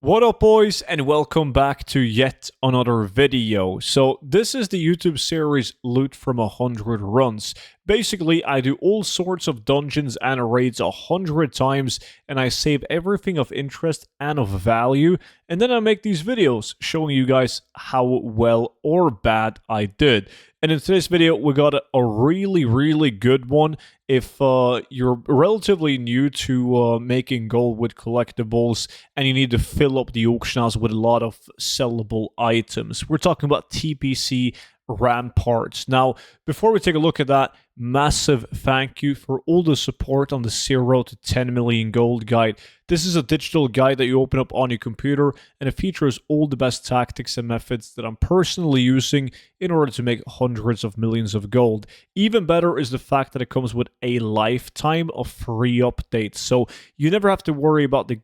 What up, boys, and welcome back to yet another video. So this is the YouTube series Loot from 100 Runs. Basically, I do all sorts of dungeons and raids 100 times, and I save everything of interest and of value, and then I make these videos showing you guys how well or bad I did. And in today's video, we got a really good one. If you're relatively new to making gold with collectibles and you need to fill up the auction house with a lot of sellable items, we're talking about TPC Ramparts. Now, before we take a look at that, massive thank you for all the support on the 0 to 10 million gold guide. This is a digital guide that you open up on your computer, and it features all the best tactics and methods that I'm personally using in order to make hundreds of millions of gold. Even better is the fact that it comes with a lifetime of free updates, so you never have to worry about the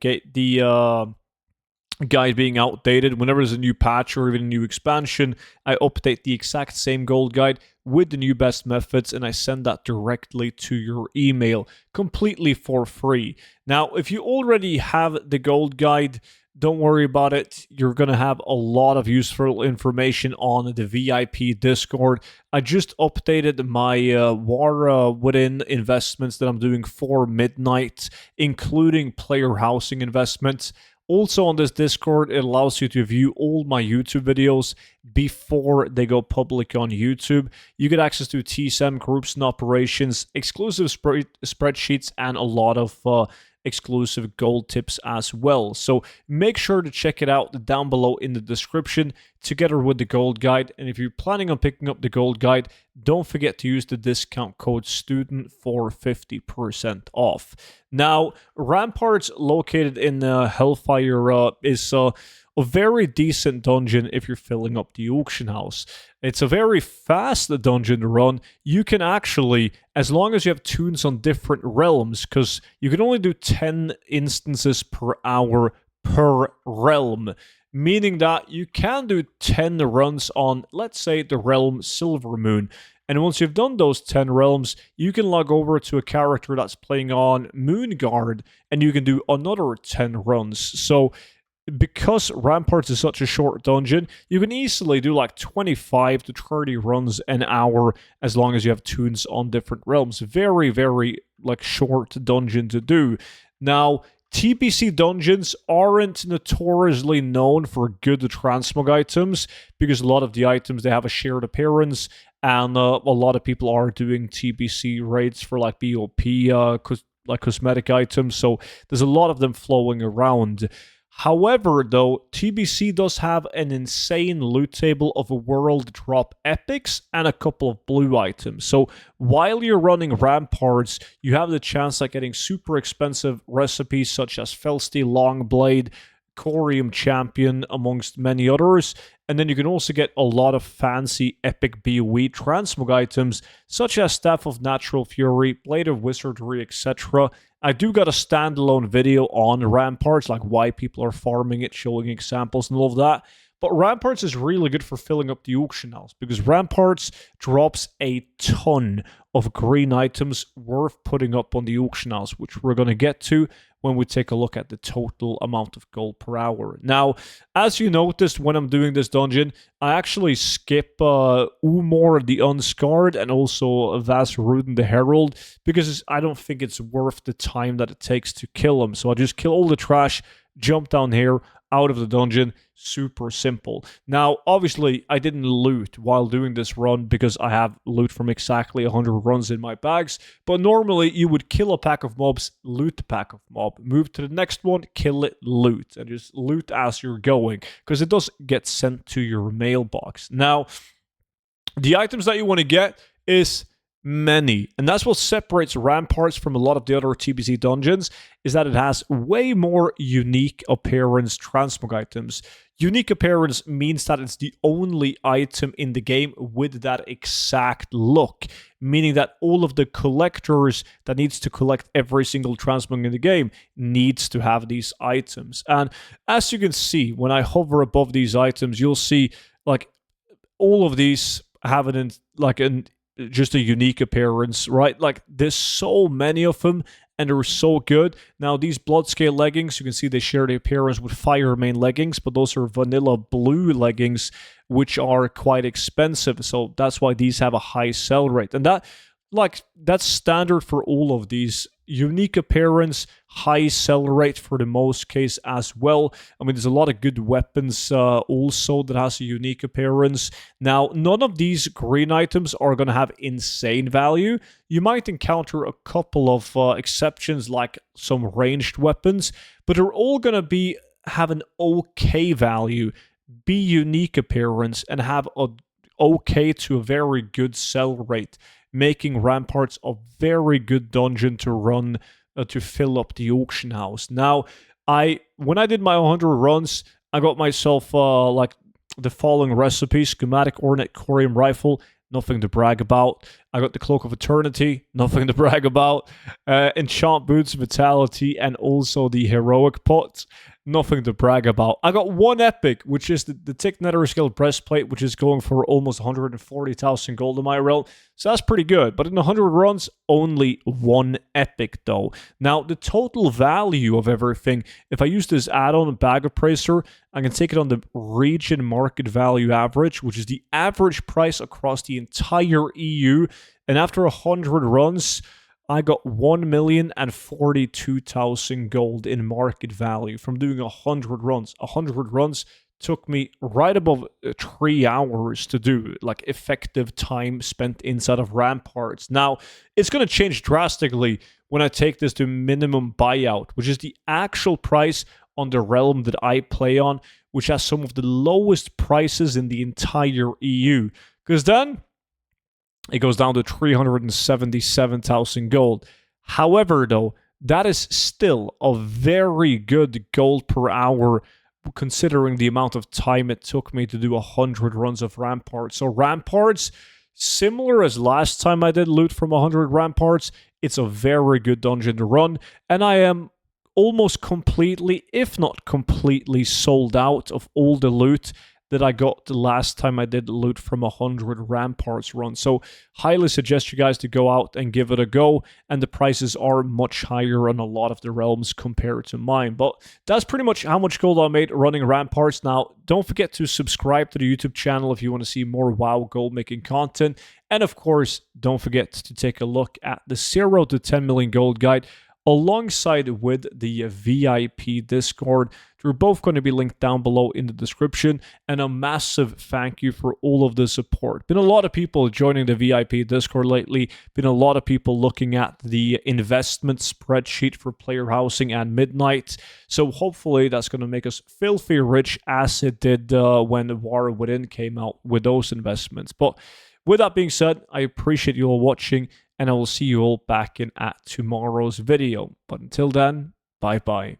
guide being outdated. Whenever there's a new patch or even a new expansion, I update the exact same gold guide with the new best methods, and I send that directly to your email completely for free. Now, if you already have the gold guide, don't worry about it. You're going to have a lot of useful information on the VIP Discord. I just updated my war within investments that I'm doing for midnight, including player housing investments. Also on this Discord, it allows you to view all my YouTube videos before they go public on YouTube. You get access to TSM groups and operations, exclusive spreadsheets, and a lot of exclusive gold tips as well. So make sure to check it out down below in the description together with the gold guide. And if you're planning on picking up the gold guide, don't forget to use the discount code STUDENT for 50% off. Now, Ramparts, located in Hellfire, is a very decent dungeon if you're filling up the auction house. It's a very fast dungeon to run. You can actually, as long as you have tunes on different realms, because you can only do 10 instances per hour per realm, meaning that you can do 10 runs on, let's say, the realm Silvermoon. And once you've done those 10 realms, you can log over to a character that's playing on Moonguard, and you can do another 10 runs. So because Ramparts is such a short dungeon, you can easily do like 25 to 30 runs an hour as long as you have tunes on different realms. Very like short dungeon to do. Now, TPC dungeons aren't notoriously known for good transmog items because a lot of the items, they have a shared appearance, and a lot of people are doing TPC raids for like BOP, like cosmetic items, so there's a lot of them flowing around. However, though, TBC does have an insane loot table of world drop epics and a couple of blue items. So while you're running Ramparts, you have the chance at getting super expensive recipes such as Felsty Longblade, Corium Champion, amongst many others. And then you can also get a lot of fancy epic BOE transmog items such as Staff of Natural Fury, Blade of Wizardry, etc. I do got a standalone video on Ramparts, like why people are farming it, showing examples and all of that. But Ramparts is really good for filling up the auction house because Ramparts drops a ton of green items worth putting up on the auction house, which we're going to get to when we take a look at the total amount of gold per hour. Now, as you noticed when I'm doing this dungeon, I actually skip Umor the Unscarred and also Vasruden the Herald because I don't think it's worth the time that it takes to kill him. So I just kill all the trash, jump down here, out of the dungeon. Super simple. Now, obviously, I didn't loot while doing this run because I have loot from exactly 100 runs in my bags, but normally you would kill a pack of mobs, loot the pack of mob, move to the next one, kill it, loot, and just loot as you're going, because it does get sent to your mailbox. Now, the items that you want to get is many, and that's what separates Ramparts from a lot of the other TBC dungeons, is that it has way more unique appearance transmog items. Unique appearance means that it's the only item in the game with that exact look, meaning that all of the collectors that needs to collect every single transmog in the game needs to have these items. And as you can see, when I hover above these items, you'll see like all of these have just a unique appearance, right? Like there's so many of them, and they're so good. Now, these Bloodscale leggings, you can see they share the appearance with Fire main leggings, but those are vanilla blue leggings, which are quite expensive. So that's why these have a high sell rate. And that's standard for all of these. Unique appearance, high sell rate for the most case as well. I mean, there's a lot of good weapons also that has a unique appearance. Now, none of these green items are going to have insane value. You might encounter a couple of exceptions, like some ranged weapons, but they're all going to have an okay value, be unique appearance, and have a okay to a very good sell rate, making Ramparts a very good dungeon to run to fill up the auction house. Now, when I did my 100 runs, I got myself like the following recipe: schematic Ornate Corium rifle, nothing to brag about. I got the Cloak of Eternity, nothing to brag about. Enchant Boots, Vitality, and also the Heroic Pot, nothing to brag about. I got one epic, which is the Tick Nether Skill Breastplate, which is going for almost 140,000 gold in my realm. So that's pretty good. But in 100 runs, only one epic though. Now, the total value of everything, if I use this add-on Bag Appraiser, I can take it on the region market value average, which is the average price across the entire EU. And after 100 runs, I got 1,042,000 gold in market value from doing 100 runs. 100 runs took me right above 3 hours to do, like effective time spent inside of Ramparts. Now, it's going to change drastically when I take this to minimum buyout, which is the actual price on the realm that I play on, which has some of the lowest prices in the entire EU. Because then it goes down to 377,000 gold. However, though, that is still a very good gold per hour considering the amount of time it took me to do 100 runs of Ramparts. So Ramparts, similar as last time I did loot from 100 Ramparts, it's a very good dungeon to run, and I am almost completely, if not completely, sold out of all the loot that I got the last time I did loot from 100 Ramparts run. So highly suggest you guys to go out and give it a go, and the prices are much higher on a lot of the realms compared to mine. But that's pretty much how much gold I made running Ramparts. Now, don't forget to subscribe to the YouTube channel if you want to see more WoW gold making content. And of course, don't forget to take a look at the 0 to 10 million gold guide alongside with the VIP Discord. They're both going to be linked down below in the description. And a massive thank you for all of the support. Been a lot of people joining the VIP Discord lately. Been a lot of people looking at the investment spreadsheet for player housing and Midnight. So hopefully that's going to make us filthy rich as it did when War Within came out with those investments. But with that being said, I appreciate you all watching, and I will see you all back in at tomorrow's video. But until then, bye-bye.